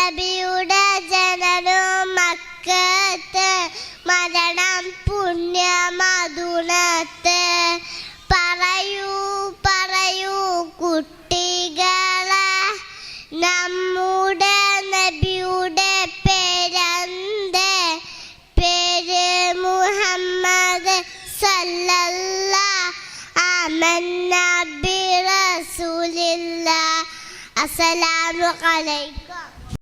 നബിയുടെ ജനനം മക്കത്ത്, മരണം പുണ്യമദീനത്ത്. പറയൂ പറയൂ കുട്ടികളെ, നമ്മുടെ നബിയുടെ പേരെന്ത്? പേര് മുഹമ്മദ് സല്ലല്ലാഹ്. ആമന്ന ബി റസൂലില്ലാഹ്. അസ്സലാമു അലൈക്കും.